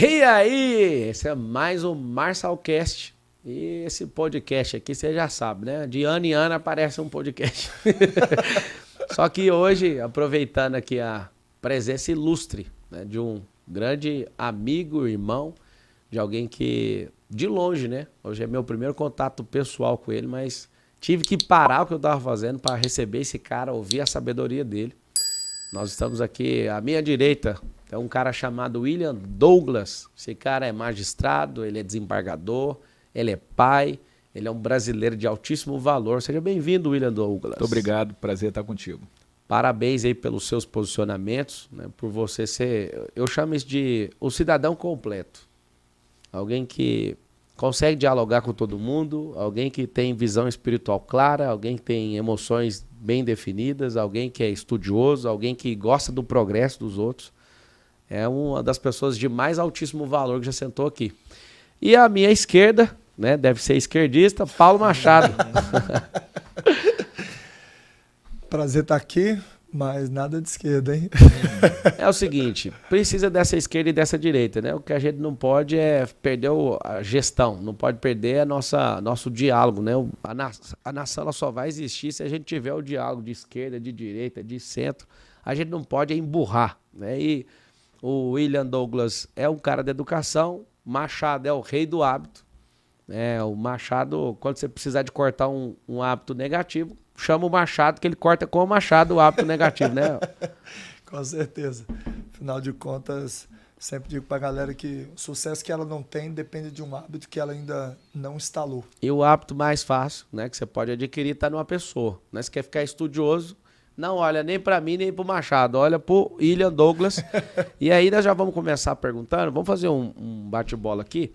E aí, esse é mais um Marsalcast. E esse podcast aqui, você já sabe, né? De ano em ano aparece um podcast. Só que hoje, aproveitando aqui a presença ilustre, né, de um grande amigo, irmão, de alguém que, de longe, né? Hoje é meu primeiro contato pessoal com ele, mas tive que parar o que eu estava fazendo para receber esse cara, ouvir a sabedoria dele. Nós estamos aqui, à minha direita, é um cara chamado William Douglas. Esse cara é magistrado, ele é desembargador, ele é pai, ele é um brasileiro de altíssimo valor. Seja bem-vindo, William Douglas. Muito obrigado, prazer estar contigo. Parabéns aí pelos seus posicionamentos, né, por você ser, eu chamo isso de o cidadão completo. Alguém que consegue dialogar com todo mundo, alguém que tem visão espiritual clara, alguém que tem emoções bem definidas, alguém que é estudioso, alguém que gosta do progresso dos outros. É uma das pessoas de mais altíssimo valor que já sentou aqui. E à minha esquerda, né, deve ser esquerdista, Paulo Machado. Prazer estar aqui, mas nada de esquerda, hein? É o seguinte, precisa dessa esquerda e dessa direita, né? O que a gente não pode é perder a gestão, não pode perder nosso diálogo, né? A nação ela só vai existir se a gente tiver o diálogo de esquerda, de direita, de centro. A gente não pode emburrar, né? E o William Douglas é um cara da educação, Machado é o rei do hábito. O Machado, quando você precisar de cortar um hábito negativo, chama o Machado, que ele corta com o Machado o hábito negativo, né? Com certeza. Afinal de contas, sempre digo pra galera que o sucesso que ela não tem depende de um hábito que ela ainda não instalou. E o hábito mais fácil, né, que você pode adquirir está numa pessoa. Né? Você quer ficar estudioso, não olha nem para mim, nem para o Machado, olha para o William Douglas. E aí nós já vamos começar perguntando, vamos fazer um bate-bola aqui.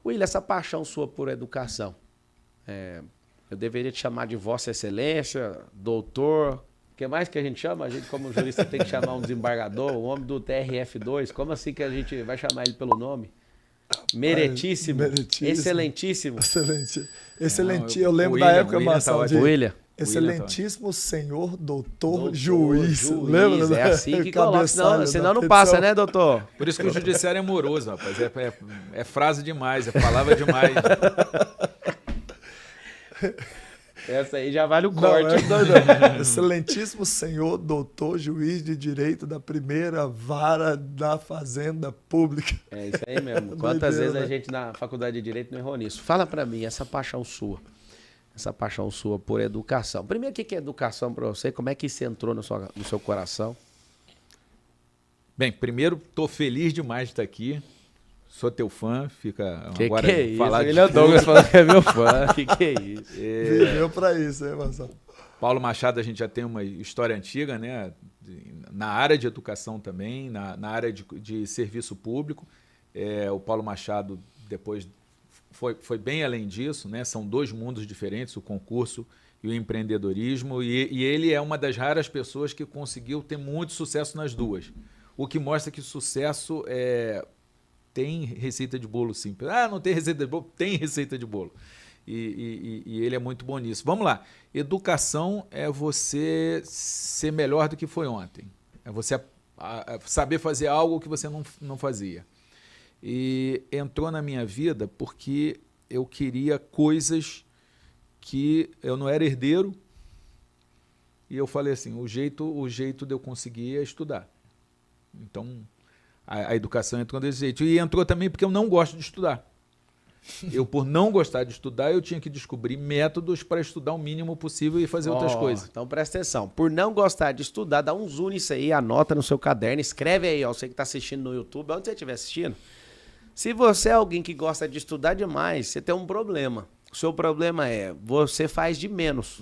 William, essa paixão sua por educação, eu deveria te chamar de Vossa Excelência, doutor, o que mais que a gente chama? A gente, como jurista, tem que chamar um desembargador, o homem do TRF2, como assim que a gente vai chamar ele pelo nome? Meritíssimo, excelentíssimo. Excelente. Eu lembro da época, Marcelo, de William. Excelentíssimo senhor doutor juiz. Lembra? É assim que coloca, senão não passa, né, doutor? Por isso que o judiciário é moroso, rapaz. É frase demais, é palavra demais. Essa aí já vale o corte. Não. Excelentíssimo senhor doutor juiz de direito da primeira vara da Fazenda Pública. É isso aí mesmo. Quantas vezes a gente na faculdade de Direito não errou nisso? Fala pra mim, essa paixão sua por educação. Primeiro, o que é educação pra você? Como é que isso entrou no seu coração? Bem, primeiro, tô feliz demais de estar aqui. Sou teu fã, fica agora que é falar isso? Ele é Douglas falando que é meu fã. Que é isso? Viveu pra isso, hein, Marcelo? Paulo Machado, a gente já tem uma história antiga, né? Na área de educação também, na área de serviço público. O Paulo Machado depois foi bem além disso, né? São dois mundos diferentes, o concurso e o empreendedorismo. E ele é uma das raras pessoas que conseguiu ter muito sucesso nas duas. O que mostra que sucesso tem receita de bolo simples. Ah, não tem receita de bolo? Tem receita de bolo. E ele é muito bom nisso. Vamos lá. Educação é você ser melhor do que foi ontem. É você saber fazer algo que você não fazia. E entrou na minha vida porque eu queria coisas que eu não era herdeiro. E eu falei assim, o jeito de eu conseguir é estudar. Então, a educação entrou desse jeito. E entrou também porque eu não gosto de estudar. Por não gostar de estudar, eu tinha que descobrir métodos para estudar o mínimo possível e fazer outras coisas. Então presta atenção. Por não gostar de estudar, dá um zoom nisso aí, anota no seu caderno, escreve aí, ó, você que está assistindo no YouTube, onde você estiver assistindo. Se você é alguém que gosta de estudar demais, você tem um problema. O seu problema é, você faz de menos.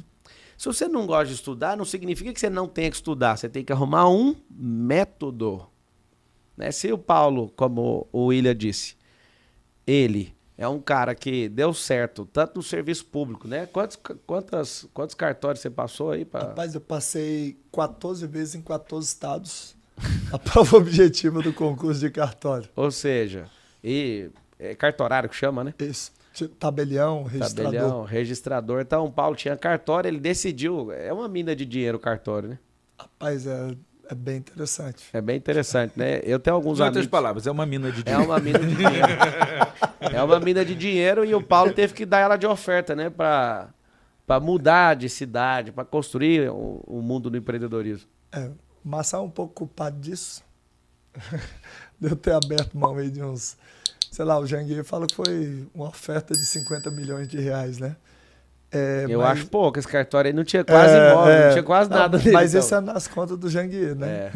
Se você não gosta de estudar, não significa que você não tenha que estudar. Você tem que arrumar um método. Né? Se o Paulo, como o William disse, ele é um cara que deu certo, tanto no serviço público, né? Quantos cartórios você passou aí? Rapaz, eu passei 14 vezes em 14 estados. A prova objetiva do concurso de cartório. Ou seja, é cartorário que chama, né? Isso. Tabelião, registrador. Tabelião, registrador. Então, o Paulo tinha cartório, ele decidiu. É uma mina de dinheiro o cartório, né? Rapaz, É bem interessante. É bem interessante, né? Eu tenho alguns Em outras amigos... palavras, é uma mina de É dinheiro. uma mina de dinheiro. É uma mina de dinheiro e o Paulo teve que dar ela de oferta, né? Pra mudar de cidade, pra construir o mundo do empreendedorismo. O Marçal é um pouco culpado disso. De eu ter aberto mão aí de uns... Sei lá, o Janguier fala que foi uma oferta de 50 milhões de reais, né? Eu acho pouco, esse cartório aí não tinha quase imóvel, não tinha quase nada dele. Mas então. esse é nas contas do Janguier, né?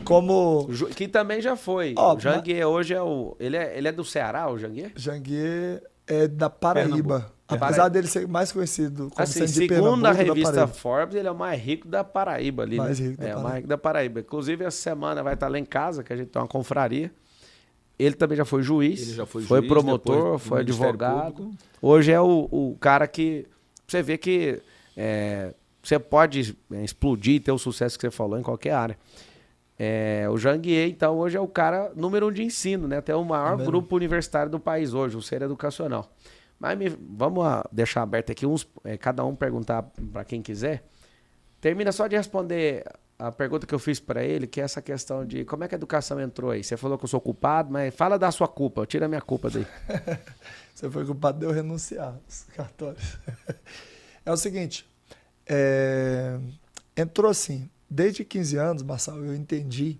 Como... Que também já foi. Ó, o Janguier hoje é o... Ele é do Ceará, o Janguier? Janguier é da Paraíba. Pernambuco. Apesar dele ser mais conhecido como Assim, sendo de segundo a Pernambuco, da revista Paraíba. Forbes, ele é o mais rico da Paraíba ali, Mais né? rico da o Paraíba. mais rico da Paraíba. Inclusive, essa semana vai estar lá em casa, que a gente tem uma confraria. Ele também já foi juiz, Ele já foi foi juiz, promotor, depois foi do Ministério advogado. Público. Hoje é o cara que... Você vê que você pode explodir, ter o sucesso que você falou em qualquer área. O Janguier, então, hoje é o cara número 1 de ensino, né? Até o maior grupo universitário do país hoje, o Ser Educacional. Mas vamos deixar aberto aqui, cada um perguntar para quem quiser. Termina só de responder a pergunta que eu fiz para ele, que é essa questão de como é que a educação entrou aí. Você falou que eu sou culpado, mas fala da sua culpa, tira a minha culpa daí. Você foi culpado de eu renunciar os cartórios. É o seguinte, entrou assim, desde 15 anos, Marçal, eu entendi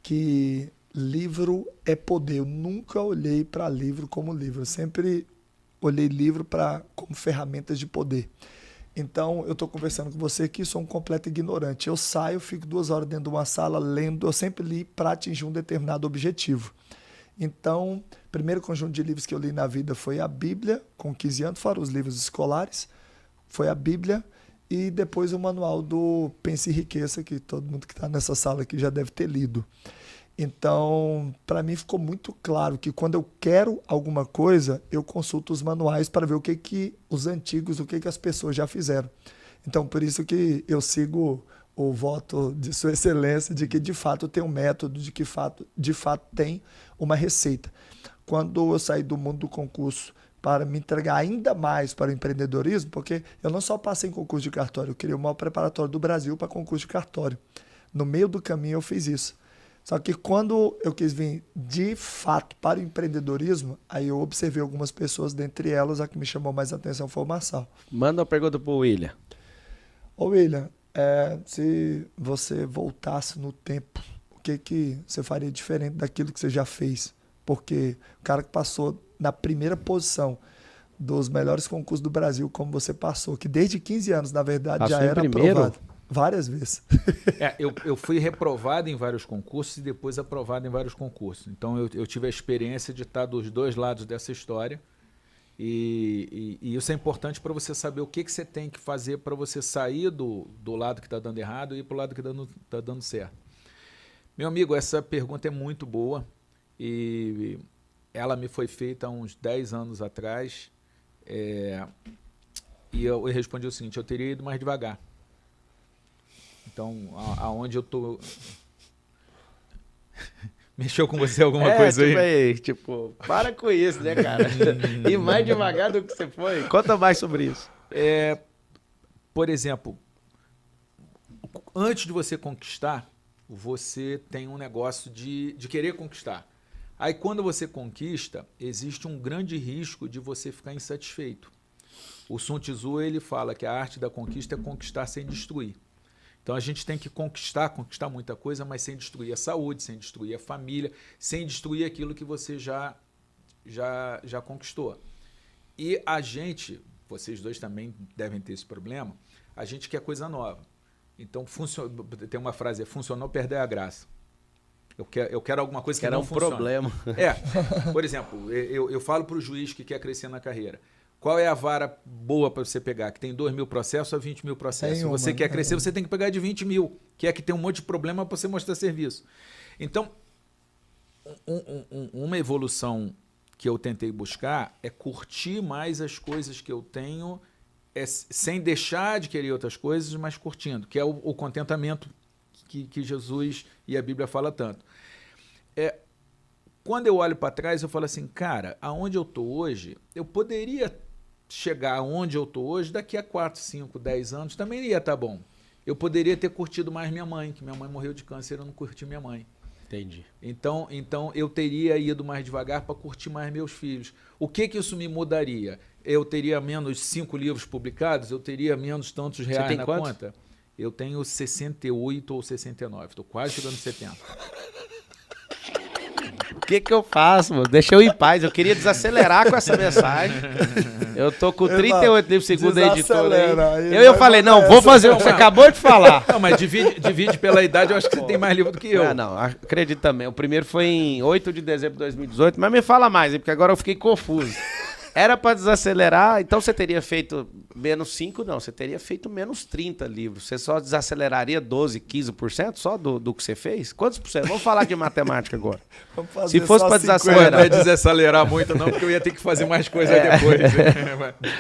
que livro é poder. Eu nunca olhei para livro como livro, eu sempre olhei livro como ferramentas de poder. Então, eu estou conversando com você aqui, sou um completo ignorante. Eu saio, fico 2 horas dentro de uma sala lendo, eu sempre li para atingir um determinado objetivo. Então, o primeiro conjunto de livros que eu li na vida foi a Bíblia, com 15 anos, fora os livros escolares, foi a Bíblia, e depois o manual do Pense e Enriqueça, que todo mundo que está nessa sala aqui já deve ter lido. Então, para mim ficou muito claro que quando eu quero alguma coisa, eu consulto os manuais para ver o que os antigos, o que as pessoas já fizeram. Então, por isso que eu sigo o voto de Sua Excelência, de que de fato tem um método, de que de fato tem uma receita. Quando eu saí do mundo do concurso para me entregar ainda mais para o empreendedorismo, porque eu não só passei em concurso de cartório, eu queria o maior preparatório do Brasil para concurso de cartório. No meio do caminho eu fiz isso. Só que quando eu quis vir de fato para o empreendedorismo, aí eu observei algumas pessoas, dentre elas a que me chamou mais atenção foi o Marçal. Manda uma pergunta pro William. Ô William, se você voltasse no tempo, o que você faria diferente daquilo que você já fez? Porque o cara que passou na primeira posição dos melhores concursos do Brasil, como você passou, que desde 15 anos, na verdade, Passou já era aprovado. Várias vezes. Eu fui reprovado em vários concursos e depois aprovado em vários concursos. Então, eu tive a experiência de estar dos dois lados dessa história. E isso é importante para você saber o que você tem que fazer para você sair do lado que está dando errado e ir para o lado que está dando certo. Meu amigo, essa pergunta é muito boa e ela me foi feita há uns 10 anos atrás. E eu respondi o seguinte: eu teria ido mais devagar. Então, aonde eu tô... Mexeu com você alguma coisa aí? Tipo, para com isso, né, cara? E mais devagar do que você foi. Conta mais sobre isso. Por exemplo, antes de você conquistar, você tem um negócio de querer conquistar. Aí, quando você conquista, existe um grande risco de você ficar insatisfeito. O Sun Tzu, ele fala que a arte da conquista é conquistar sem destruir. Então, a gente tem que conquistar muita coisa, mas sem destruir a saúde, sem destruir a família, sem destruir aquilo que você já conquistou. E a gente, vocês dois também devem ter esse problema, a gente quer coisa nova. Então, tem uma frase, funcionou, perdeu a graça. Eu quero alguma coisa que não funciona. Problema. Por exemplo, eu falo para o juiz que quer crescer na carreira. Qual é a vara boa para você pegar? Que tem 2 mil processos a 20 mil processos. Se você quer crescer, você tem que pegar de 20 mil, que é que tem um monte de problema para você mostrar serviço. Então, uma evolução que eu tentei buscar é curtir mais as coisas que eu tenho, sem deixar de querer outras coisas, mas curtindo, que é o contentamento que Jesus e a Bíblia fala tanto. Quando eu olho para trás, eu falo assim, cara, aonde eu estou hoje, eu poderia chegar onde eu estou hoje, daqui a 4, 5, 10 anos, também ia estar bom. eu poderia ter curtido mais minha mãe, que minha mãe morreu de câncer, eu não curti minha mãe. Entendi. Então eu teria ido mais devagar para curtir mais meus filhos. O que isso me mudaria? Eu teria menos 5 livros publicados? Eu teria menos tantos reais na conta? Eu tenho 68 ou 69. Estou quase chegando em 70. O que eu faço, mano? Deixa eu ir em paz. Eu queria desacelerar com essa mensagem. Eu tô com 38 livros, segundo a editora aí. Eu falei, não, vou fazer o que você acabou de falar. Não, mas divide pela idade, eu acho que você tem mais livro do que eu. Não, acredito também. O primeiro foi em 8 de dezembro de 2018, mas me fala mais, porque agora eu fiquei confuso. Era para desacelerar, então você teria feito menos 5, não, você teria feito menos 30 livros. Você só desaceleraria 12, 15% só do que você fez? Quantos por cento? Vamos falar de matemática agora. Se fosse para desacelerar. Não é desacelerar muito, não, porque eu ia ter que fazer mais coisa depois.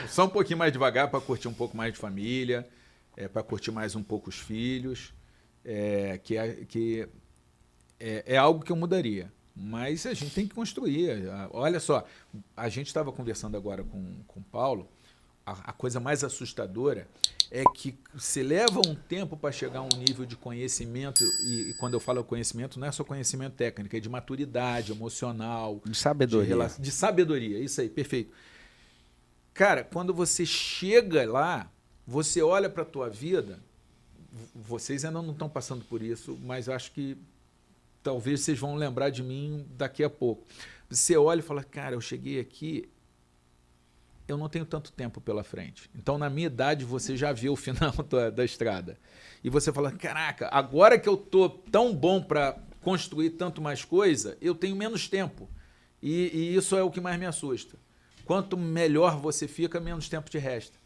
Só um pouquinho mais devagar para curtir um pouco mais de família, para curtir mais um pouco os filhos, que é algo que eu mudaria. Mas a gente tem que construir. Olha só, a gente estava conversando agora com o Paulo, a coisa mais assustadora é que se leva um tempo para chegar a um nível de conhecimento, e quando eu falo conhecimento, não é só conhecimento técnico, é de maturidade emocional. De sabedoria. De sabedoria, isso aí, perfeito. Cara, quando você chega lá, você olha para a tua vida, vocês ainda não estão passando por isso, mas acho que talvez vocês vão lembrar de mim daqui a pouco. Você olha e fala, cara, eu cheguei aqui, eu não tenho tanto tempo pela frente. Então, na minha idade, você já viu o final da estrada. E você fala, caraca, agora que eu estou tão bom para construir tanto mais coisa, eu tenho menos tempo. E isso é o que mais me assusta. Quanto melhor você fica, menos tempo te resta.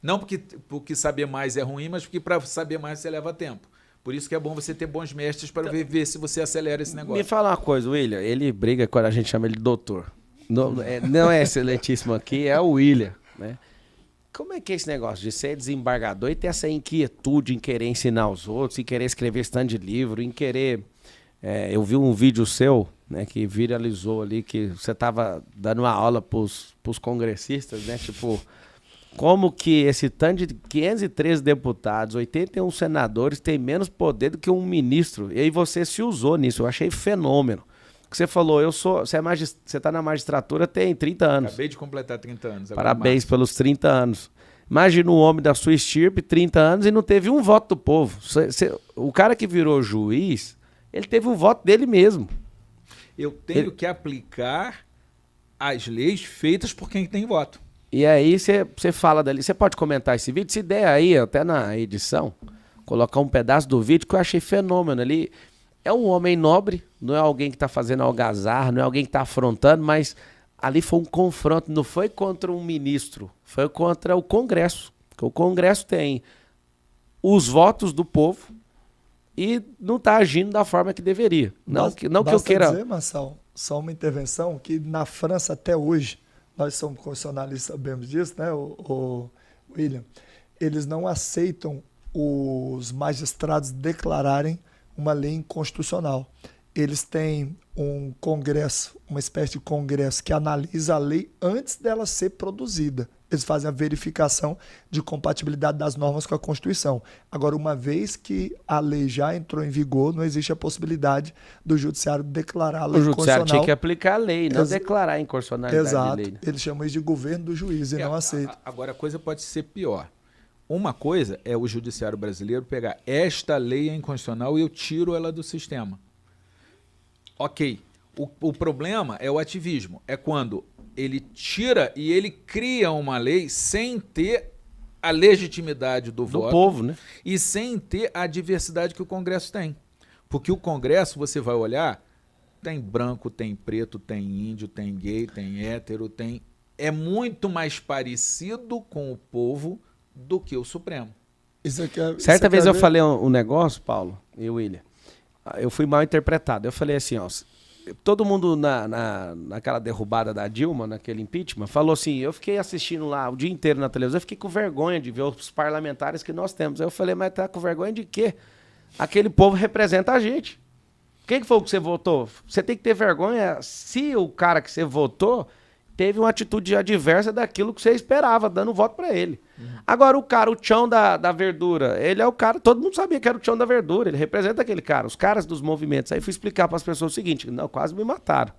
Não porque saber mais é ruim, mas porque para saber mais você leva tempo. Por isso que é bom você ter bons mestres para ver se você acelera esse negócio. Me fala uma coisa, William. Ele briga quando a gente chama ele de doutor. Não é excelentíssimo aqui, é o William, né? Como é que é esse negócio de ser desembargador e ter essa inquietude em querer ensinar os outros, em querer escrever stand de livro, em querer... eu vi um vídeo seu, né, que viralizou ali, que você estava dando uma aula pros congressistas, né? Tipo... Como que esse tanto de 513 deputados, 81 senadores tem menos poder do que um ministro? E aí você se usou nisso, eu achei fenômeno. Que você falou, você está na magistratura tem 30 anos. Acabei de completar 30 anos. Parabéns pelos 30 anos. Imagina um homem da sua estirpe, 30 anos, e não teve um voto do povo. O cara que virou juiz, ele teve o voto dele mesmo. Eu tenho que aplicar as leis feitas por quem tem voto. E aí você fala dali, você pode comentar esse vídeo, se der aí, até na edição, colocar um pedaço do vídeo que eu achei fenômeno ali. É um homem nobre, não é alguém que está fazendo algazarra, não é alguém que está afrontando, mas ali foi um confronto, não foi contra um ministro, foi contra o Congresso. Porque o Congresso tem os votos do povo e não está agindo da forma que deveria. Não que eu queira... dizer, Marçal, só uma intervenção, que na França até hoje, nós somos constitucionalistas, sabemos disso, né, o William? Eles não aceitam os magistrados declararem uma lei inconstitucional. Eles têm um congresso, uma espécie de congresso que analisa a lei antes dela ser produzida. Eles fazem a verificação de compatibilidade das normas com a Constituição. Agora, uma vez que a lei já entrou em vigor, não existe a possibilidade do judiciário declarar a lei inconstitucional. O judiciário tinha que aplicar a lei, não declarar a inconstitucionalidade da lei. Né? Eles chamam isso de governo do juiz e não aceitam. Agora, a coisa pode ser pior. Uma coisa é o judiciário brasileiro pegar esta lei é inconstitucional e eu tiro ela do sistema. Ok. O problema é o ativismo. É quando ele tira e ele cria uma lei sem ter a legitimidade do voto, povo, né? E sem ter a diversidade que o Congresso tem. Porque o Congresso, você vai olhar, tem branco, tem preto, tem índio, tem gay, tem hétero, tem... É muito mais parecido com o povo do que o Supremo. Certa vez eu falei um negócio, Paulo e William, eu fui mal interpretado. Eu falei assim, ó, todo mundo naquela derrubada da Dilma, naquele impeachment, falou assim, eu fiquei assistindo lá o dia inteiro na televisão, eu fiquei com vergonha de ver os parlamentares que nós temos. Aí eu falei, mas tá com vergonha de quê? Aquele povo representa a gente. Quem que foi que você votou? Você tem que ter vergonha se o cara que você votou, teve uma atitude adversa daquilo que você esperava, dando voto para ele. Agora, o Tchão da verdura, ele é o cara, todo mundo sabia que era o Tchão da verdura, ele representa aquele cara, os caras dos movimentos. Aí fui explicar para as pessoas o seguinte, não, quase me mataram.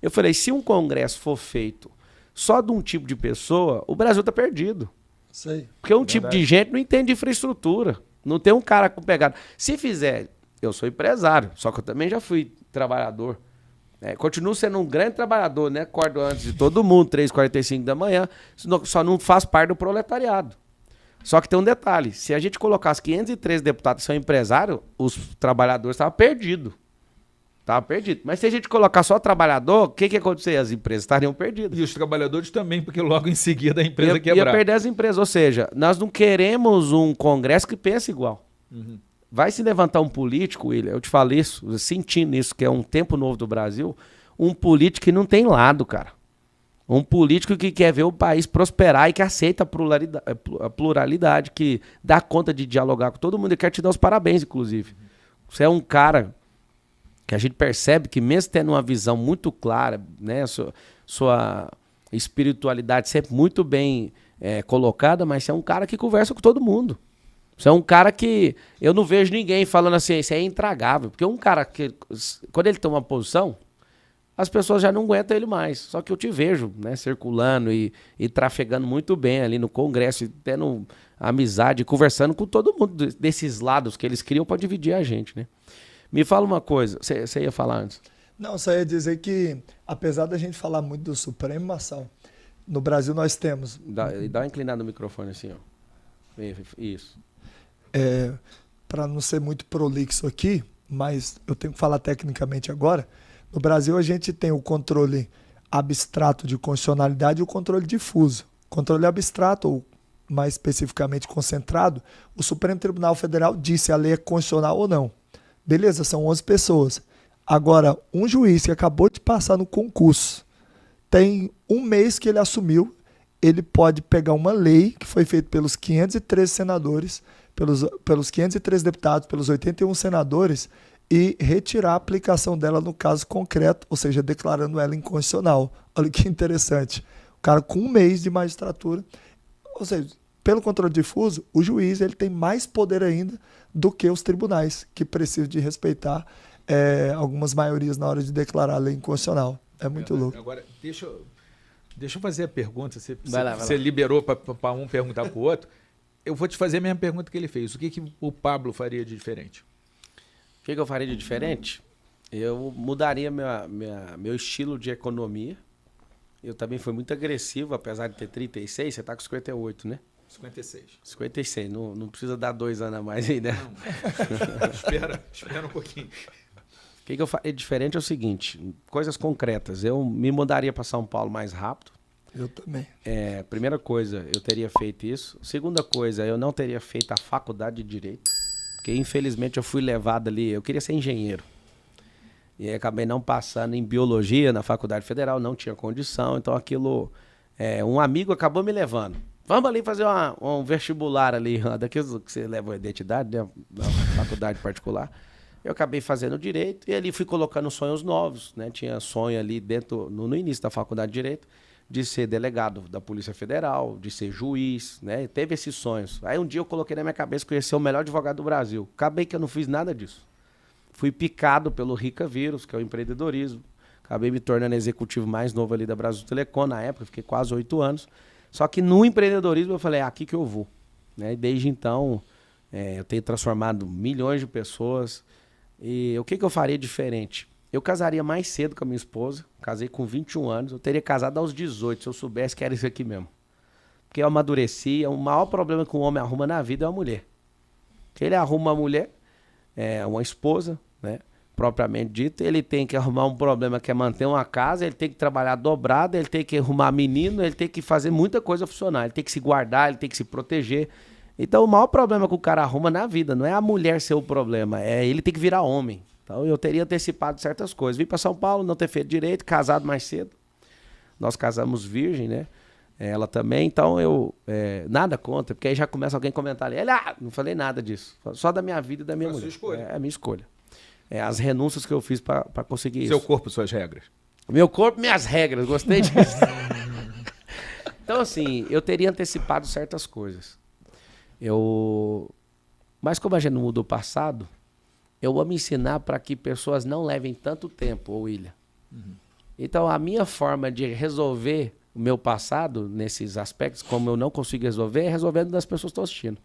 Eu falei, se um congresso for feito só de um tipo de pessoa, o Brasil tá perdido. Sei. Porque um tipo de gente não entende de infraestrutura. Não tem um cara com pegada. Se fizer, eu sou empresário, só que eu também já fui trabalhador. Continuo sendo um grande trabalhador, né? Acordo antes de todo mundo, 3h45 da manhã, só não faz parte do proletariado. Só que tem um detalhe, se a gente colocasse 513 deputados que são empresários, os trabalhadores estavam perdidos. Tava perdido. Mas se a gente colocar só trabalhador, o que ia acontecer? As empresas estariam perdidas. E os trabalhadores também, porque logo em seguida a empresa quebrar. Ia perder as empresas. Ou seja, nós não queremos um congresso que pense igual. Vai se levantar um político, William, eu te falo isso, sentindo isso, que é um tempo novo do Brasil, um político que não tem lado, cara. Um político que quer ver o país prosperar e que aceita a pluralidade, que dá conta de dialogar com todo mundo e quer te dar os parabéns, inclusive. Você é um cara que a gente percebe que mesmo tendo uma visão muito clara, né, sua espiritualidade sempre muito bem colocada, mas você é um cara que conversa com todo mundo. Você é um cara que eu não vejo ninguém falando assim, isso é intragável. Porque um cara que, quando ele toma uma posição, as pessoas já não aguentam ele mais. Só que eu te vejo, né, circulando e trafegando muito bem ali no Congresso, e tendo amizade, conversando com todo mundo desses lados que eles criam para dividir a gente, né? Me fala uma coisa, você ia falar antes? Não, só ia dizer que, apesar da gente falar muito do Supremo, Marçal, no Brasil nós temos... Dá uma inclinada no microfone assim, ó. Isso. Para não ser muito prolixo aqui, mas eu tenho que falar tecnicamente agora, no Brasil a gente tem o controle abstrato de constitucionalidade e o controle difuso. Controle abstrato, ou mais especificamente concentrado, o Supremo Tribunal Federal disse se a lei é constitucional ou não. Beleza, são 11 pessoas. Agora, um juiz que acabou de passar no concurso, tem um mês que ele assumiu, ele pode pegar uma lei que foi feita pelos 513 senadores, pelos 513 deputados, pelos 81 senadores, e retirar a aplicação dela no caso concreto, ou seja, declarando ela inconstitucional. Olha que interessante. O cara com um mês de magistratura, ou seja, pelo controle difuso, o juiz ele tem mais poder ainda do que os tribunais, que precisam de respeitar algumas maiorias na hora de declarar a lei inconstitucional. É muito louco. Agora, deixa eu fazer a pergunta. Vai lá. Liberou para um perguntar para o outro. Eu vou te fazer a mesma pergunta que ele fez. O que o Pablo faria de diferente? O que eu faria de diferente? Eu mudaria meu estilo de economia. Eu também fui muito agressivo, apesar de ter 36, você está com 58, né? 56. 56, não precisa dar 2 anos a mais aí, né? Não. espera um pouquinho. O que eu faria diferente é o seguinte, coisas concretas. Eu me mudaria para São Paulo mais rápido. Eu também. Primeira coisa, eu teria feito isso. Segunda coisa, eu não teria feito a faculdade de Direito. Porque, infelizmente, eu fui levado ali... Eu queria ser engenheiro. E aí, acabei não passando em Biologia na Faculdade Federal. Não tinha condição. Então, aquilo... um amigo acabou me levando. Vamos ali fazer um vestibular ali. Daqueles que você leva a identidade, né? Na faculdade particular. Eu acabei fazendo Direito. E ali fui colocando sonhos novos, né? Tinha sonho ali dentro... No início da Faculdade de Direito, de ser delegado da Polícia Federal, de ser juiz, né? Teve esses sonhos. Aí um dia eu coloquei na minha cabeça que eu ia ser o melhor advogado do Brasil. Acabei que eu não fiz nada disso. Fui picado pelo Rica Vírus, que é o empreendedorismo. Acabei me tornando executivo mais novo ali da Brasil Telecom, na época, fiquei quase 8 anos. Só que no empreendedorismo eu falei, aqui que eu vou. Né? E desde então, eu tenho transformado milhões de pessoas. E o que eu faria diferente? Eu casaria mais cedo com a minha esposa, casei com 21 anos, eu teria casado aos 18, se eu soubesse que era isso aqui mesmo. Porque eu amadureci, o maior problema que um homem arruma na vida é uma mulher. Que ele arruma uma mulher, uma esposa, né, propriamente dito, ele tem que arrumar um problema que é manter uma casa, ele tem que trabalhar dobrado, ele tem que arrumar menino, ele tem que fazer muita coisa funcionar, ele tem que se guardar, ele tem que se proteger. Então o maior problema que o cara arruma na vida não é a mulher ser o problema, é ele tem que virar homem. Então eu teria antecipado certas coisas. Vim para São Paulo, não ter feito direito, casado mais cedo. Nós casamos virgem, né? Ela também, então eu... nada contra, porque aí já começa alguém a comentar ali. Não falei nada disso. Só da minha vida e da minha mulher. Sua escolha. É a minha escolha. As renúncias que eu fiz para conseguir isso. Seu corpo, suas regras. Meu corpo, minhas regras, gostei disso. Então, assim, eu teria antecipado certas coisas. Mas como a gente não mudou o passado, eu vou me ensinar para que pessoas não levem tanto tempo, William. Então, a minha forma de resolver o meu passado, nesses aspectos, como eu não consigo resolver, é resolvendo das pessoas que estão assistindo.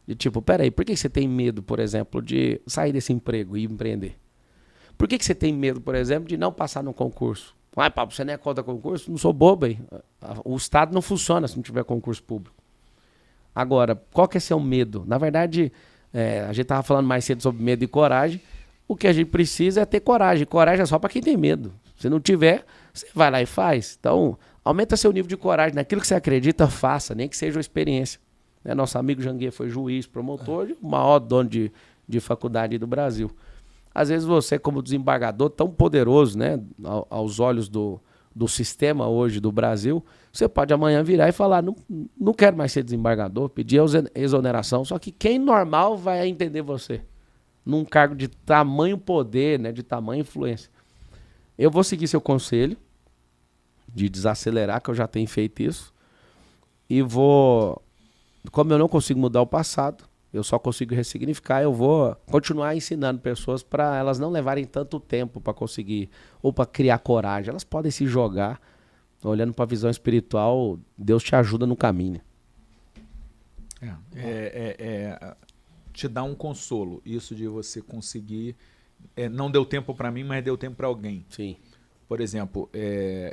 De tipo, peraí, por que você tem medo, por exemplo, de sair desse emprego e empreender? Por que você tem medo, por exemplo, de não passar num concurso? Ah, Pablo, você não é contra concurso? Não sou bobo, hein? O Estado não funciona se não tiver concurso público. Agora, qual que é seu medo? Na verdade, a gente estava falando mais cedo sobre medo e coragem. O que a gente precisa é ter coragem. Coragem é só para quem tem medo. Se não tiver, você vai lá e faz. Então, aumenta seu nível de coragem. Naquilo que você acredita, faça, nem que seja uma experiência. Nosso amigo Janguier foi juiz, promotor, o maior dono de faculdade do Brasil. Às vezes você, como desembargador, tão poderoso, né, aos olhos do sistema hoje do Brasil, você pode amanhã virar e falar, não quero mais ser desembargador, pedir exoneração, só que quem normal vai entender você, num cargo de tamanho poder, né, de tamanha influência. Eu vou seguir seu conselho de desacelerar, que eu já tenho feito isso, e vou, como eu não consigo mudar o passado, eu só consigo ressignificar, eu vou continuar ensinando pessoas para elas não levarem tanto tempo para conseguir, ou para criar coragem. Elas podem se jogar, olhando para a visão espiritual, Deus te ajuda no caminho. Te dá um consolo, isso de você conseguir, não deu tempo para mim, mas deu tempo para alguém. Sim. Por exemplo,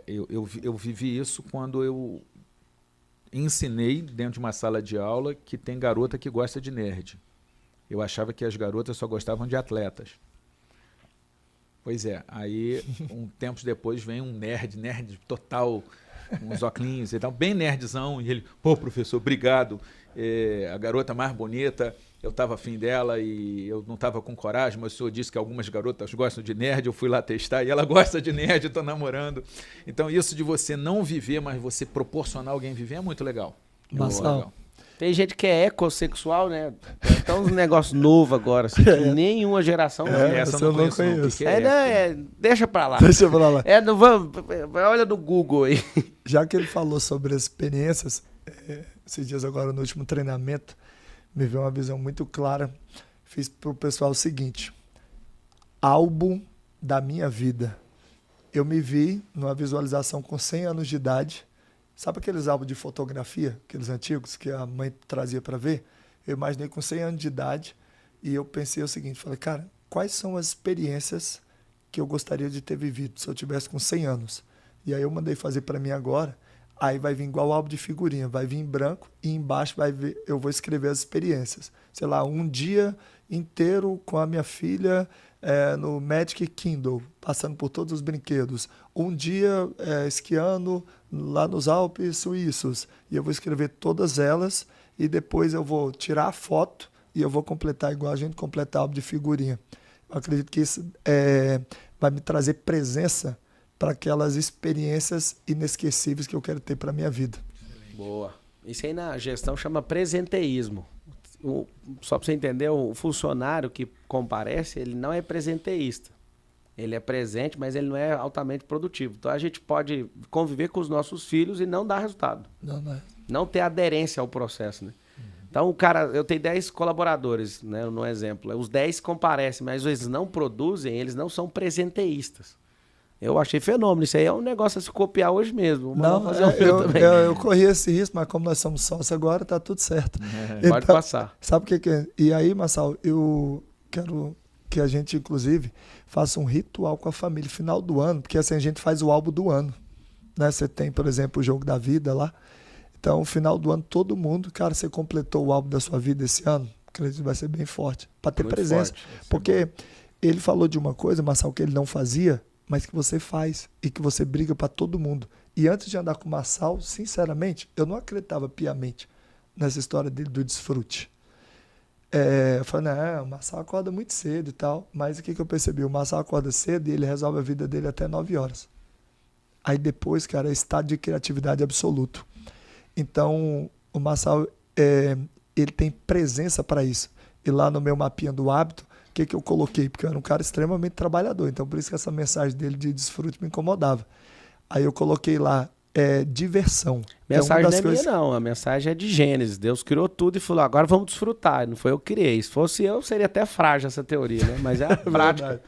eu vivi isso quando eu ensinei dentro de uma sala de aula que tem garota que gosta de nerd. Eu achava que as garotas só gostavam de atletas. Pois é, aí tempos depois vem um nerd total, uns óculos e tal, bem nerdzão, e ele, pô, professor, obrigado, a garota mais bonita, eu estava afim dela e eu não estava com coragem, mas o senhor disse que algumas garotas gostam de nerd, eu fui lá testar e ela gosta de nerd, estou namorando. Então isso de você não viver, mas você proporcionar alguém viver é muito legal. Legal. Tem gente que é ecossexual, né? Então um negócio novo agora, assim, que nenhuma geração essa eu não conheço. Deixa pra lá. Deixa pra lá. Olha no Google aí. Já que ele falou sobre as experiências, esses dias agora no último treinamento, me veio uma visão muito clara. Fiz pro pessoal o seguinte: álbum da minha vida. Eu me vi numa visualização com 100 anos de idade. Sabe aqueles álbuns de fotografia, aqueles antigos que a mãe trazia para ver? Eu imaginei com 100 anos de idade e eu pensei o seguinte, falei, cara, quais são as experiências que eu gostaria de ter vivido se eu tivesse com 100 anos? E aí eu mandei fazer para mim agora, aí vai vir igual álbum de figurinha, vai vir em branco e embaixo eu vou escrever as experiências. Sei lá, um dia inteiro com a minha filha no Magic Kingdom, passando por todos os brinquedos. Um dia esquiando lá nos Alpes Suíços. E eu vou escrever todas elas e depois eu vou tirar a foto e eu vou completar igual a gente completa álbum de figurinha. Eu acredito que isso vai me trazer presença para aquelas experiências inesquecíveis que eu quero ter para a minha vida. Boa. Isso aí na gestão chama presenteísmo. Só para você entender, o funcionário que comparece, ele não é presenteísta. Ele é presente, mas ele não é altamente produtivo. Então a gente pode conviver com os nossos filhos e não dar resultado. Não ter aderência ao processo, né? Então o cara, eu tenho 10 colaboradores, né, no exemplo. Os 10 comparecem, mas eles não produzem, eles não são presenteístas. Eu achei fenômeno. Isso aí é um negócio a se copiar hoje mesmo. Eu corri esse risco, mas como nós somos sócios agora, tá tudo certo. Então, pode passar. Sabe o que é? E aí, Marçal, eu quero que a gente, inclusive, faça um ritual com a família final do ano, porque assim a gente faz o álbum do ano. Né? Você tem, por exemplo, o Jogo da Vida lá. Então, no final do ano, todo mundo, cara, você completou o álbum da sua vida esse ano, acredito que vai ser bem forte. Para ter muito presença. Porque ele falou de uma coisa, Marçal, que ele não fazia, mas que você faz e que você briga para todo mundo. E antes de andar com o Marçal, sinceramente, eu não acreditava piamente nessa história dele do desfrute. Eu falei, não, o Marçal acorda muito cedo e tal, mas o que eu percebi? O Marçal acorda cedo e ele resolve a vida dele até 9 horas. Aí depois, cara, é estado de criatividade absoluto. Então, o Marçal, ele tem presença para isso. E lá no meu mapinha do hábito, que eu coloquei? Porque eu era um cara extremamente trabalhador, então por isso que essa mensagem dele de desfrute me incomodava. Aí eu coloquei lá, diversão. Mensagem não é minha, não. A mensagem é de Gênesis. Deus criou tudo e falou, agora vamos desfrutar. Não foi eu que criei. Se fosse eu, seria até frágil essa teoria, né? Mas é a prática.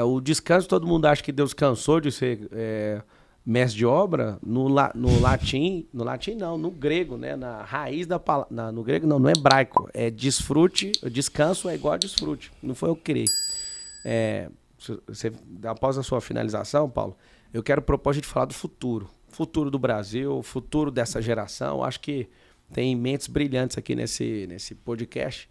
O descanso, todo mundo acha que Deus cansou de ser mestre de obra. No latim não, no grego, né? Na raiz da palavra, no grego não, no hebraico. É desfrute, descanso é igual a desfrute. Não foi eu que criei. Após a sua finalização, Paulo, eu quero propor a gente falar do futuro. Futuro do Brasil, futuro dessa geração. Acho que tem mentes brilhantes aqui nesse podcast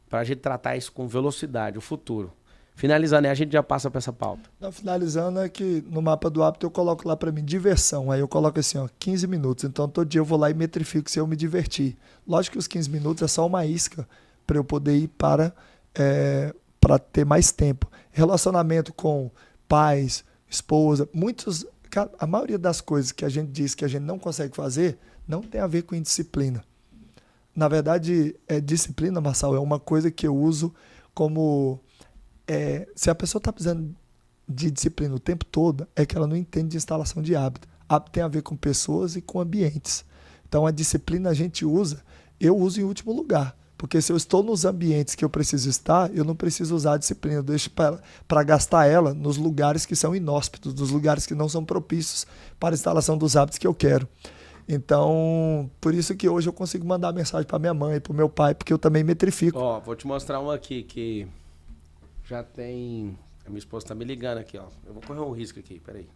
para a gente tratar isso com velocidade, o futuro. Finalizando, a gente já passa para essa pauta. Não, finalizando é que no mapa do hábito eu coloco lá para mim diversão. Aí eu coloco assim, 15 minutos. Então todo dia eu vou lá e metrifico se eu me divertir. Lógico que os 15 minutos é só uma isca para eu poder ir para ter mais tempo. Relacionamento com pais, esposa, a maioria das coisas que a gente diz que a gente não consegue fazer não tem a ver com indisciplina. Na verdade, disciplina, Marçal, é uma coisa que eu uso como... se a pessoa está precisando de disciplina o tempo todo, é que ela não entende de instalação de hábito. Hábito tem a ver com pessoas e com ambientes. Então, a disciplina eu uso em último lugar. Porque se eu estou nos ambientes que eu preciso estar, eu não preciso usar a disciplina. Eu deixo para gastar ela nos lugares que são inóspitos, nos lugares que não são propícios para a instalação dos hábitos que eu quero. Então, por isso que hoje eu consigo mandar mensagem para minha mãe, para o meu pai, porque eu também metrifico. Vou te mostrar uma aqui que já tem... A minha esposa tá me ligando aqui, ó. Eu vou correr um risco aqui, peraí.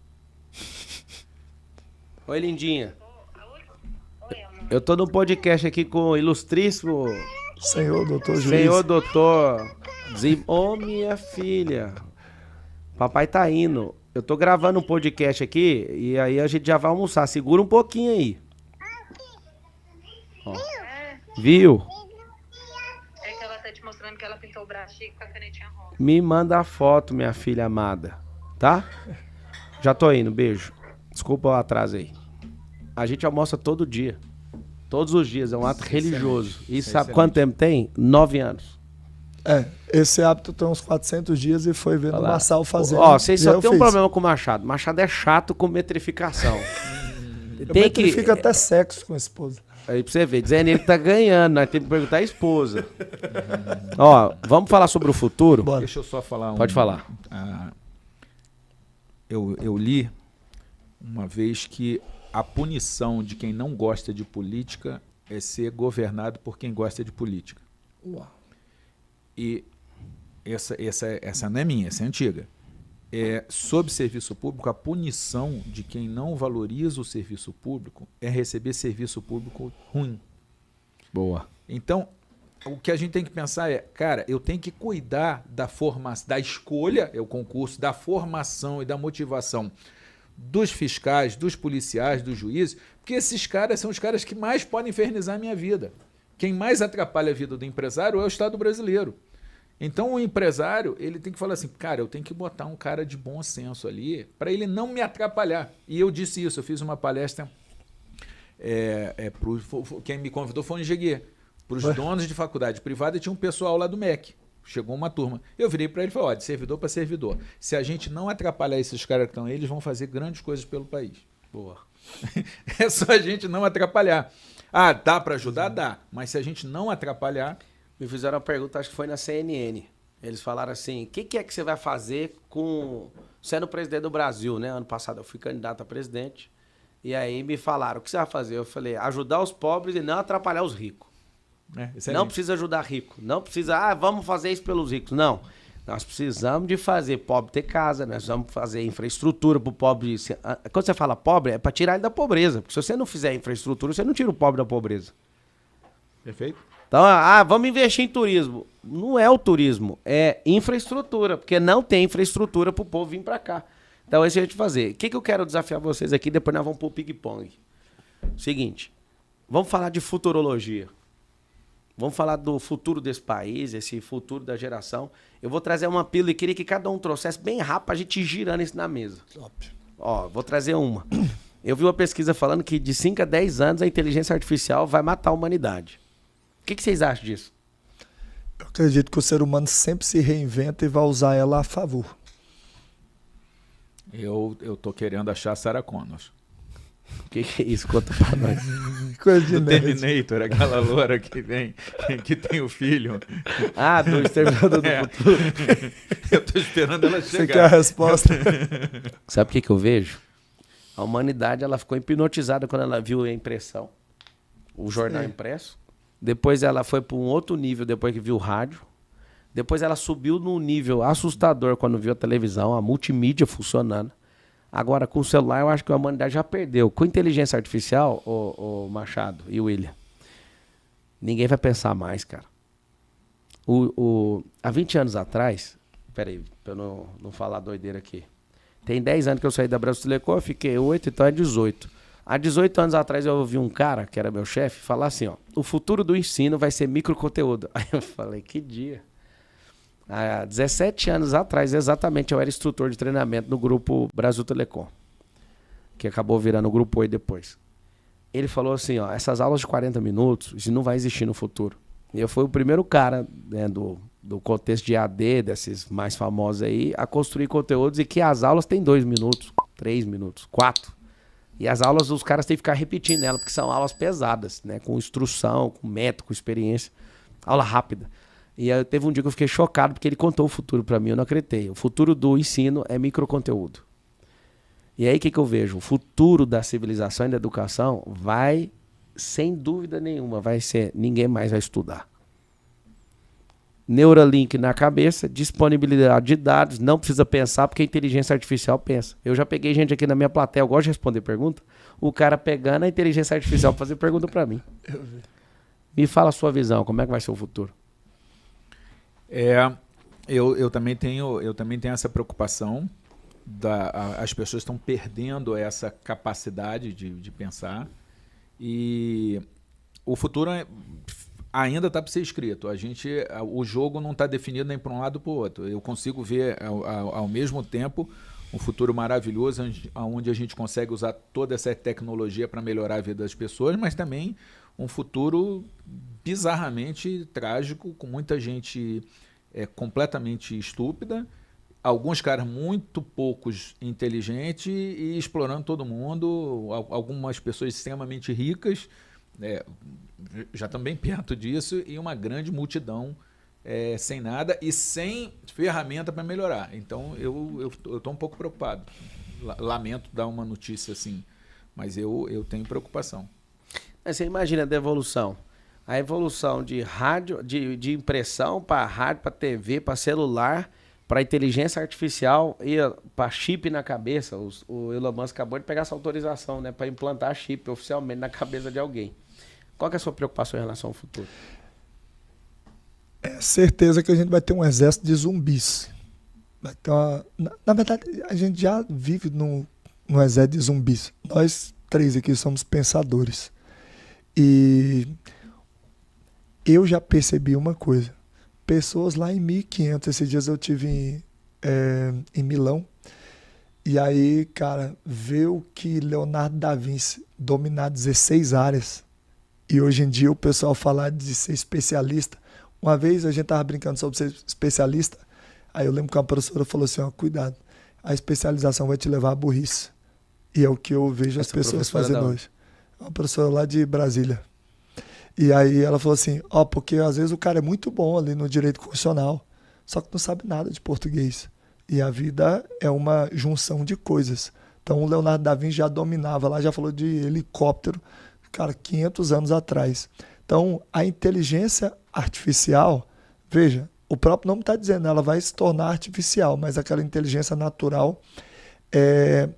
Oi, lindinha. Eu tô no podcast aqui com o ilustríssimo... Senhor doutor juiz. Senhor doutor. Minha filha. Papai tá indo. Eu tô gravando um podcast aqui e aí a gente já vai almoçar. Segura um pouquinho aí. Ó. Viu? É que ela tá te mostrando que ela pintou o braço chique com a canetinha rosa. Me manda a foto, minha filha amada. Tá? Já tô indo. Beijo. Desculpa o atraso aí. A gente almoça todo dia. Todos os dias, é um ato religioso. E sabe quanto tempo tem? 9 anos. Esse hábito tem uns 400 dias e foi vendo o Marçal fazendo. Vocês só tem um problema com o Machado. Machado é chato com metrificação. Eu metrifico até sexo com a esposa. Aí pra você ver, dizendo ele que tá ganhando, nós temos que perguntar a esposa. Vamos falar sobre o futuro? Bora. Deixa eu só falar. Pode falar. Eu li uma vez que a punição de quem não gosta de política é ser governado por quem gosta de política. Uau. E essa não é minha, essa é antiga. Sob serviço público, a punição de quem não valoriza o serviço público é receber serviço público ruim. Boa. Então, o que a gente tem que pensar cara, eu tenho que cuidar da formação, da escolha, o concurso, da formação e da motivação dos fiscais, dos policiais, dos juízes, porque esses caras são os caras que mais podem infernizar a minha vida. Quem mais atrapalha a vida do empresário é o Estado brasileiro. Então o empresário, ele tem que falar assim, cara, eu tenho que botar um cara de bom senso ali para ele não me atrapalhar. E eu disse isso, eu fiz uma palestra, quem me convidou foi o Engeguê, para os donos de faculdade privada, e tinha um pessoal lá do MEC. Chegou uma turma. Eu virei para ele e falei, de servidor para servidor. Se a gente não atrapalhar esses caras que estão aí, eles vão fazer grandes coisas pelo país. Boa. É só a gente não atrapalhar. Dá para ajudar? Dá. Mas se a gente não atrapalhar... Me fizeram uma pergunta, acho que foi na CNN. Eles falaram assim, o que é que você vai fazer sendo presidente do Brasil, né? Ano passado eu fui candidato a presidente. E aí me falaram, o que você vai fazer? Eu falei, ajudar os pobres e não atrapalhar os ricos. Não precisa ajudar rico. Não precisa, vamos fazer isso pelos ricos. Não. Nós precisamos de fazer pobre ter casa, nós vamos fazer infraestrutura para o pobre. Quando você fala pobre, é para tirar ele da pobreza. Porque se você não fizer infraestrutura, você não tira o pobre da pobreza. Perfeito. Então, vamos investir em turismo. Não é o turismo, é infraestrutura. Porque não tem infraestrutura para o povo vir para cá. Então, esse é o que eu fazer. O que eu quero desafiar vocês aqui, depois nós vamos para o ping-pong. Seguinte, vamos falar de futurologia. Vamos falar do futuro desse país, esse futuro da geração. Eu vou trazer uma pílula e queria que cada um trouxesse bem rápido pra gente ir girando isso na mesa. Top. Vou trazer uma. Eu vi uma pesquisa falando que de 5 a 10 anos a inteligência artificial vai matar a humanidade. O que vocês acham disso? Eu acredito que o ser humano sempre se reinventa e vai usar ela a favor. Eu tô querendo achar a Sarah Connor. O que é isso? Conta pra nós. Coisa de Do nerd. Terminator, aquela loura que vem, que tem o filho. Ah, do Exterminador do É. Futuro. Eu tô esperando ela Você quer a chegar. resposta? Sabe o que eu vejo? A humanidade ela ficou hipnotizada quando ela viu a impressão, o jornal Sim. impresso. Depois ela foi para um outro nível depois que viu o rádio. Depois ela subiu num nível assustador quando viu a televisão, a multimídia funcionando. Agora, com o celular, eu acho que a humanidade já perdeu. Com inteligência artificial, o Machado e o William, ninguém vai pensar mais, cara. Há 20 anos atrás, peraí, pra eu não falar doideira aqui. Tem 10 anos que eu saí da Brasileirão, eu fiquei 8, então é 18. Há 18 anos atrás eu ouvi um cara, que era meu chefe, falar assim, ó, o futuro do ensino vai ser microconteúdo. Aí eu falei, que dia? Há 17 anos atrás, exatamente, eu era instrutor de treinamento no grupo Brasil Telecom, que acabou virando o grupo 8 depois. Ele falou assim, ó, essas aulas de 40 minutos, isso não vai existir no futuro. E eu fui o primeiro cara, né, do contexto de AD, desses mais famosos aí, a construir conteúdos e que as aulas têm 2 minutos, 3 minutos, 4. E as aulas os caras têm que ficar repetindo ela, porque são aulas pesadas, né, com instrução, com método, com experiência. Aula rápida. E aí, teve um dia que eu fiquei chocado porque ele contou o futuro para mim, eu não acreditei. O futuro do ensino é microconteúdo. E aí o que eu vejo? O futuro da civilização e da educação vai, sem dúvida nenhuma, vai ser, ninguém mais vai estudar. Neuralink na cabeça, disponibilidade de dados, não precisa pensar porque a inteligência artificial pensa. Eu já peguei gente aqui na minha plateia, eu gosto de responder pergunta, o cara pegando a inteligência artificial para fazer pergunta para mim. Me fala a sua visão, como é que vai ser o futuro? Eu também tenho essa preocupação. As pessoas estão perdendo essa capacidade de pensar. E o futuro ainda está para ser escrito. O jogo não está definido nem para um lado ou para o outro. Eu consigo ver, ao mesmo tempo, um futuro maravilhoso, onde a gente consegue usar toda essa tecnologia para melhorar a vida das pessoas, mas também um futuro bizarramente trágico, com muita gente completamente estúpida, alguns caras muito poucos inteligentes e explorando todo mundo, algumas pessoas extremamente ricas, já também perto disso, e uma grande multidão sem nada e sem ferramenta para melhorar. Então eu estou um pouco preocupado. Lamento dar uma notícia assim, mas eu tenho preocupação. Mas você imagina a devolução. A evolução de rádio, de impressão para rádio, para TV, para celular, para inteligência artificial e para chip na cabeça. O Elon Musk acabou de pegar essa autorização, né, para implantar chip oficialmente na cabeça de alguém. Qual que é a sua preocupação em relação ao futuro? É certeza que a gente vai ter um exército de zumbis. Vai ter na verdade, a gente já vive num exército de zumbis. Nós 3 aqui somos pensadores. E eu já percebi uma coisa. Pessoas lá em 1500, esses dias eu tive em Milão, e aí, cara, ver o que Leonardo da Vinci dominar 16 áreas, e hoje em dia o pessoal falar de ser especialista. Uma vez a gente tava brincando sobre ser especialista, aí eu lembro que uma professora falou assim, ó, cuidado, a especialização vai te levar à burrice. E é o que eu vejo as pessoas fazendo hoje. Uma professora lá de Brasília. E aí ela falou assim, porque às vezes o cara é muito bom ali no direito constitucional, só que não sabe nada de português. E a vida é uma junção de coisas. Então o Leonardo da Vinci já dominava lá, já falou de helicóptero, cara, 500 anos atrás. Então a inteligência artificial, veja, o próprio nome está dizendo, ela vai se tornar artificial, mas aquela inteligência natural,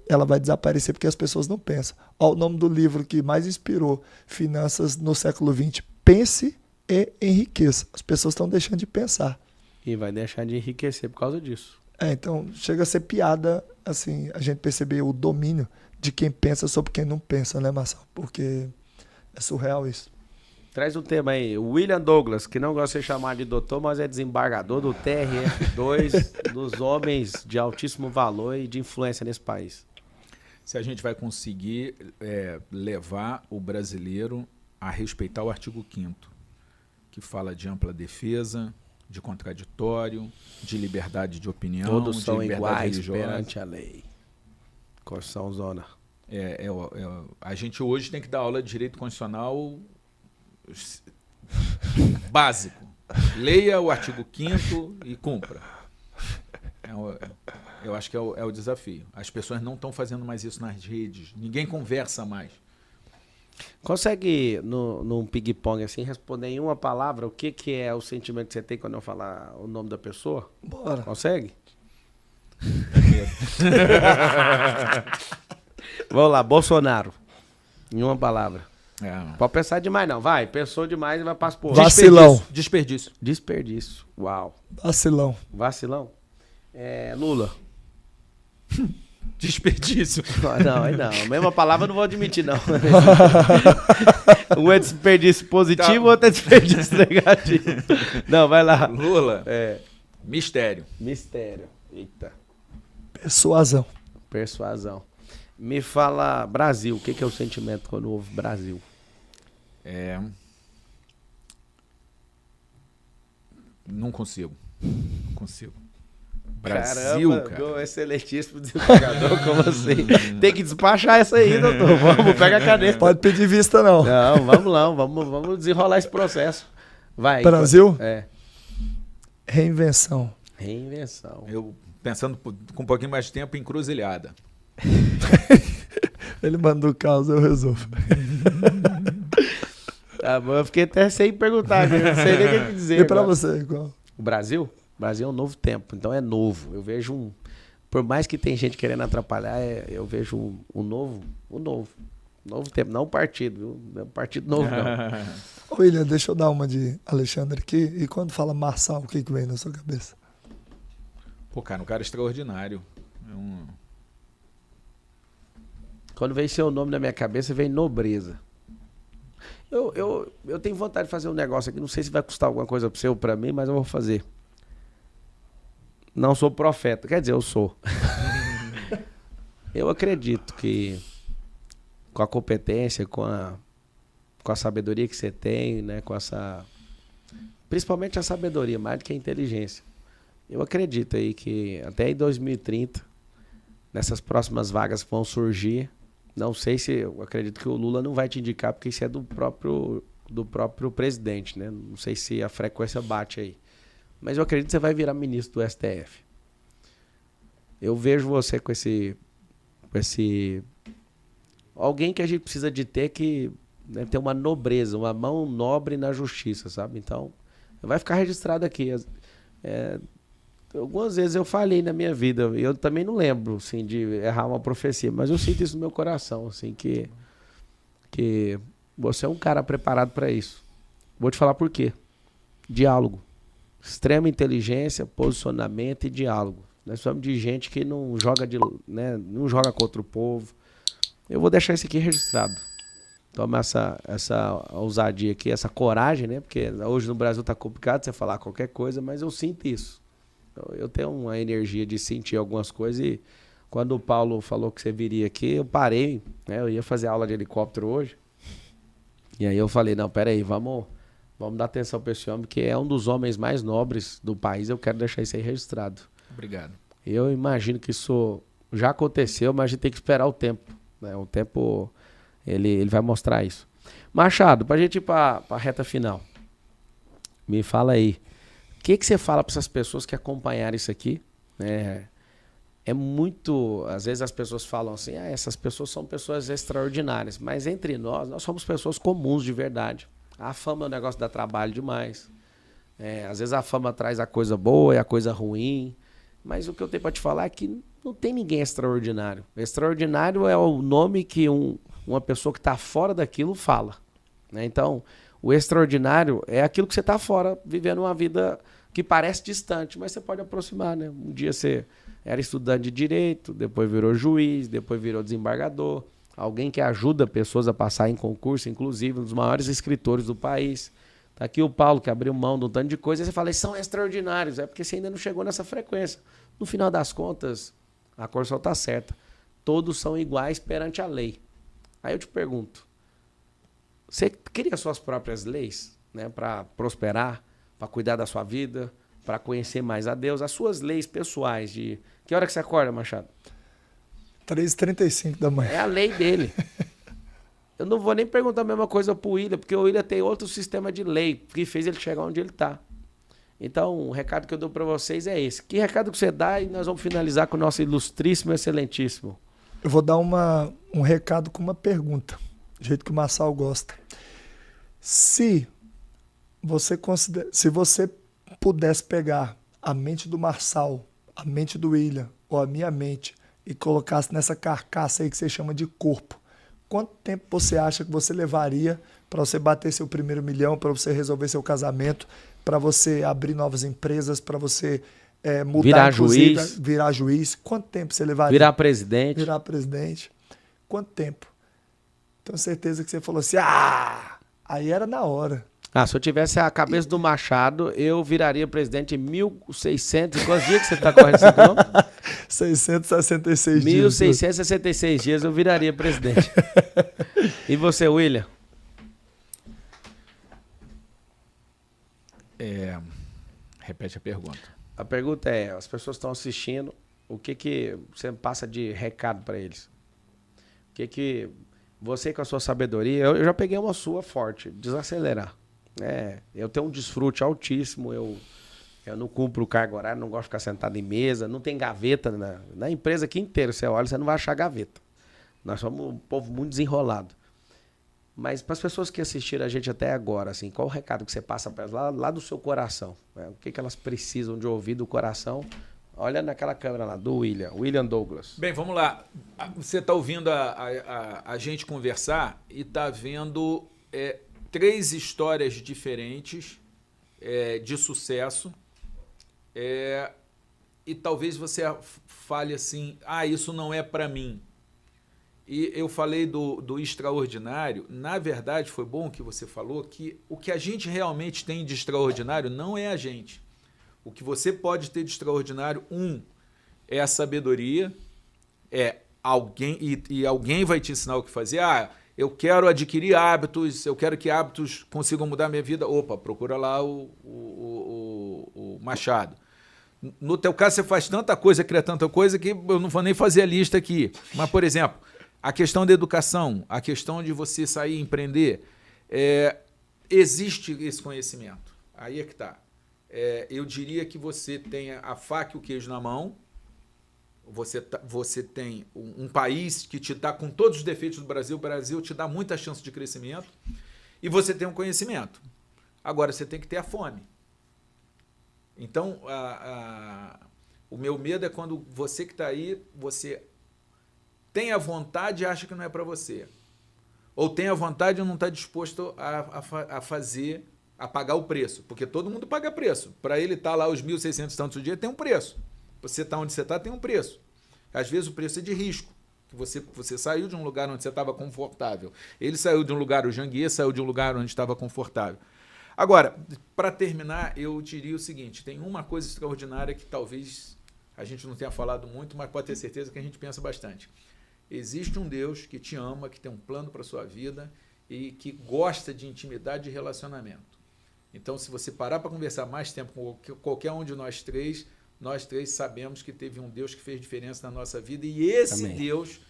ela vai desaparecer porque as pessoas não pensam. O nome do livro que mais inspirou finanças no século XX, Pense e Enriqueça. As pessoas estão deixando de pensar. E vai deixar de enriquecer por causa disso. Então chega a ser piada, assim, a gente perceber o domínio de quem pensa sobre quem não pensa, né, Marcelo? Porque é surreal isso. Traz um tema aí. O William Douglas, que não gosta de ser chamado de doutor, mas é desembargador do TRF2, dos homens de altíssimo valor e de influência nesse país. Se a gente vai conseguir levar o brasileiro a respeitar o artigo 5º, que fala de ampla defesa, de contraditório, de liberdade de opinião, Todos de são liberdade iguais religiosa. perante a lei. Constituição Zona. A gente hoje tem que dar aula de direito constitucional básico. Leia o artigo 5º e cumpra. Eu acho que é o desafio. As pessoas não estão fazendo mais isso nas redes. Ninguém conversa mais. Consegue, num ping-pong assim, responder em uma palavra o que é o sentimento que você tem quando eu falar o nome da pessoa? Bora. Consegue? Vamos lá, Bolsonaro. Em uma palavra. Pode pensar demais não. Vai, pensou demais e vai para as porras. Vacilão. Desperdício. Desperdício. Uau. Vacilão. Vacilão. Lula. Desperdício. Não, aí não. A mesma palavra eu não vou admitir, não. Um é desperdício positivo, outro é desperdício negativo. Não, vai lá. Lula. Mistério. Mistério. Eita. Persuasão. Persuasão. Me fala Brasil. O que é o sentimento quando ouve Brasil? Não consigo. Não consigo. Brasil, Caramba, cara. excelentíssimo desembargador, como assim? Tem que despachar essa aí, doutor. Vamos, pega a caneta. Pode pedir vista, não. Não, vamos lá, vamos desenrolar esse processo. Vai. Brasil? Reinvenção. Reinvenção. Eu, pensando com um pouquinho mais de tempo, encruzilhada. Ele manda o caos, eu resolvo. Tá bom, eu fiquei até sem perguntar, não sei nem o que dizer. E pra agora. você, qual? O Brasil? O Brasil é um novo tempo, então é novo. Eu vejo por mais que tem gente querendo atrapalhar, eu vejo um novo tempo, não um partido, viu? Não é um partido novo, não. Ô, William, deixa eu dar uma de Alexandre aqui. E quando fala Marçal, o que vem na sua cabeça? Pô, cara, um cara extraordinário. Quando vem seu nome na minha cabeça, vem nobreza. Eu tenho vontade de fazer um negócio aqui, não sei se vai custar alguma coisa para você ou para mim, mas eu vou fazer. Não sou profeta, quer dizer, eu sou. Eu acredito que com a competência, com a sabedoria que você tem, né, principalmente a sabedoria, mais do que a inteligência. Eu acredito aí que até em 2030, nessas próximas vagas que vão surgir, não sei se, eu acredito que o Lula não vai te indicar, porque isso é do próprio presidente, né? Não sei se a frequência bate aí. Mas eu acredito que você vai virar ministro do STF. Eu vejo você com esse alguém que a gente precisa de ter que, né, ter uma nobreza, uma mão nobre na justiça, sabe? Então, vai ficar registrado aqui. Algumas vezes eu falei na minha vida, eu também não lembro, assim, de errar uma profecia, mas eu sinto isso no meu coração, assim, que você é um cara preparado para isso. Vou te falar por quê. Diálogo. Extrema inteligência, posicionamento e diálogo. Nós precisamos de gente que não joga, não joga contra o povo. Eu vou deixar isso aqui registrado. Toma essa ousadia aqui, essa coragem, né? Porque hoje no Brasil tá complicado você falar qualquer coisa, mas eu sinto isso. Eu tenho uma energia de sentir algumas coisas e quando o Paulo falou que você viria aqui, eu parei, né? Eu ia fazer aula de helicóptero hoje. E aí eu falei, não, peraí, vamos dar atenção para esse homem, que é um dos homens mais nobres do país. Eu quero deixar isso aí registrado. Obrigado. Eu imagino que isso já aconteceu, mas a gente tem que esperar o tempo, né? O tempo, ele vai mostrar isso. Machado, pra gente ir pra reta final. Me fala aí. O que você fala para essas pessoas que acompanharam isso aqui? É muito... Às vezes as pessoas falam assim, essas pessoas são pessoas extraordinárias. Mas entre nós somos pessoas comuns de verdade. A fama é um negócio que dá trabalho demais. Às vezes a fama traz a coisa boa e a coisa ruim. Mas o que eu tenho para te falar é que não tem ninguém extraordinário. Extraordinário é o nome que uma pessoa que está fora daquilo fala, né? Então, o extraordinário é aquilo que você está fora, vivendo uma vida que parece distante, mas você pode aproximar, né? Um dia você era estudante de direito, depois virou juiz, depois virou desembargador, alguém que ajuda pessoas a passar em concurso, inclusive um dos maiores escritores do país. Tá aqui o Paulo, que abriu mão de um tanto de coisa, e você fala, eles são extraordinários, é porque você ainda não chegou nessa frequência. No final das contas, a Constituição está certa. Todos são iguais perante a lei. Aí eu te pergunto, você cria suas próprias leis, né, para prosperar, para cuidar da sua vida, para conhecer mais a Deus, as suas leis pessoais de... Que hora que você acorda, Machado? 3h35 da manhã. É a lei dele. Eu não vou nem perguntar a mesma coisa pro William, porque o William tem outro sistema de lei que fez ele chegar onde ele está. Então, o recado que eu dou para vocês é esse. Que recado que você dá e nós vamos finalizar com o nosso ilustríssimo e excelentíssimo. Eu vou dar um recado com uma pergunta, do jeito que o Marçal gosta. Se você pudesse pegar a mente do Marçal, a mente do William ou a minha mente e colocasse nessa carcaça aí que você chama de corpo, quanto tempo você acha que você levaria para você bater seu primeiro milhão, para você resolver seu casamento, para você abrir novas empresas, para você mudar, virar juiz? Quanto tempo você levaria? Virar presidente. Virar presidente. Quanto tempo? Tenho certeza que você falou assim, aí era na hora. Se eu tivesse a cabeça do Machado, eu viraria presidente em 1600. Quantos dias que você está correndo esse nome? 666 dias. 1666 dias eu viraria presidente. E você, William? Repete a pergunta. A pergunta é, as pessoas estão assistindo, o que você passa de recado para eles? O que você com a sua sabedoria, eu já peguei uma sua forte, desacelerar. Eu tenho um desfrute altíssimo, eu não cumpro o cargo horário, não gosto de ficar sentado em mesa, não tem gaveta na empresa aqui inteira, você olha, você não vai achar gaveta. Nós somos um povo muito desenrolado. Mas para as pessoas que assistiram a gente até agora, assim, qual o recado que você passa para elas lá do seu coração? O que elas precisam de ouvir do coração? Olha naquela câmera lá, do William Douglas. Bem, vamos lá. Você está ouvindo a gente conversar e está vendo 3 histórias diferentes de sucesso. E talvez você fale assim, isso não é para mim. E eu falei do extraordinário. Na verdade, foi bom que você falou que o que a gente realmente tem de extraordinário não é a gente. O que você pode ter de extraordinário, é a sabedoria, alguém, e alguém vai te ensinar o que fazer. Eu quero adquirir hábitos, eu quero que hábitos consigam mudar a minha vida. Opa, procura lá o Machado. No teu caso, você faz tanta coisa, cria tanta coisa, que eu não vou nem fazer a lista aqui. Mas, por exemplo, a questão da educação, a questão de você sair e empreender, existe esse conhecimento. Aí é que está. Eu diria que você tenha a faca e o queijo na mão, você tem um país que te dá, com todos os defeitos do Brasil, o Brasil te dá muita chance de crescimento, e você tem um conhecimento. Agora, você tem que ter a fome. Então, o meu medo é quando você que está aí, você tem a vontade e acha que não é para você. Ou tem a vontade e não está disposto a fazer, a pagar o preço. Porque todo mundo paga preço. Para ele estar lá os 1.600 tantos o dia, tem um preço. Você está onde você está, tem um preço. Às vezes o preço é de risco. Que você saiu de um lugar onde você estava confortável. Ele saiu de um lugar, o Janguier saiu de um lugar onde estava confortável. Agora, para terminar, eu diria o seguinte, tem uma coisa extraordinária que talvez a gente não tenha falado muito, mas pode ter certeza que a gente pensa bastante. Existe um Deus que te ama, que tem um plano para a sua vida e que gosta de intimidade e relacionamento. Então, se você parar para conversar mais tempo com qualquer um de nós três sabemos que teve um Deus que fez diferença na nossa vida, e esse Amém. Deus,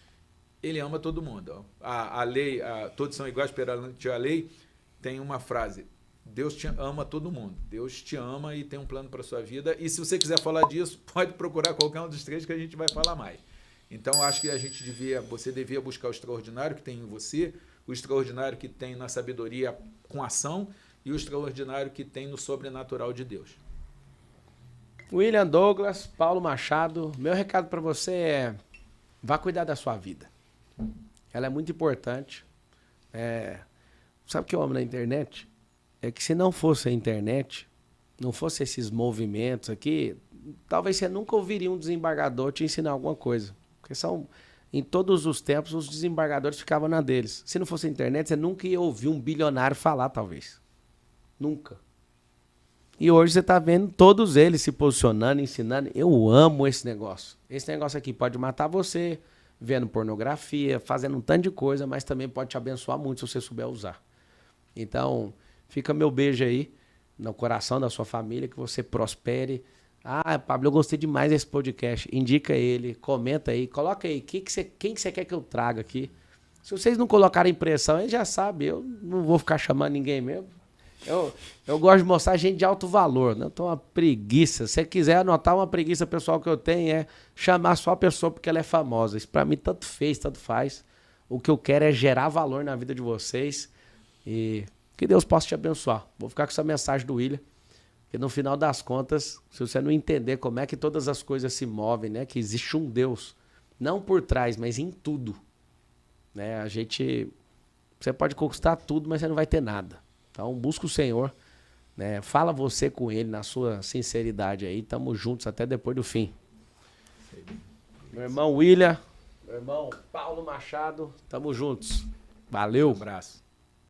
ele ama todo mundo. A lei, todos são iguais perante a lei, tem uma frase: Deus te ama todo mundo. Deus te ama e tem um plano para a sua vida. E se você quiser falar disso, pode procurar qualquer um dos 3 que a gente vai falar mais. Então, acho que você devia buscar o extraordinário que tem em você, o extraordinário que tem na sabedoria com ação e o extraordinário que tem no sobrenatural de Deus. William Douglas, Paulo Machado, meu recado para você é: vá cuidar da sua vida. Ela é muito importante. Sabe o que eu amo na internet? É que se não fosse a internet, não fosse esses movimentos aqui, talvez você nunca ouviria um desembargador te ensinar alguma coisa. Porque em todos os tempos, os desembargadores ficavam na deles. Se não fosse a internet, você nunca ia ouvir um bilionário falar, talvez. Nunca. E hoje você está vendo todos eles se posicionando, ensinando. Eu amo esse negócio. Esse negócio aqui pode matar você, vendo pornografia, fazendo um tanto de coisa, mas também pode te abençoar muito se você souber usar. Então, fica meu beijo aí. no coração da sua família, que você prospere. Ah, Pablo, eu gostei demais desse podcast. Indica ele, comenta aí, coloca aí quem que você quer que eu traga aqui. Se vocês não colocarem pressão, aí já sabe, eu não vou ficar chamando ninguém mesmo. Eu gosto de mostrar gente de alto valor, não tô uma preguiça. Se você quiser anotar uma preguiça pessoal que eu tenho, é chamar só a pessoa porque ela é famosa. Isso pra mim tanto fez, tanto faz. O que eu quero é gerar valor na vida de vocês e que Deus possa te abençoar. Vou ficar com essa mensagem do William, que no final das contas, se você não entender como é que todas as coisas se movem, né, que existe um Deus, não por trás, mas em tudo, né, você pode conquistar tudo, mas você não vai ter nada. Então, busca o Senhor, né? Fala você com Ele na sua sinceridade aí. Tamo juntos até depois do fim. Meu irmão William, meu irmão Paulo Machado, tamo juntos. Valeu. Um abraço.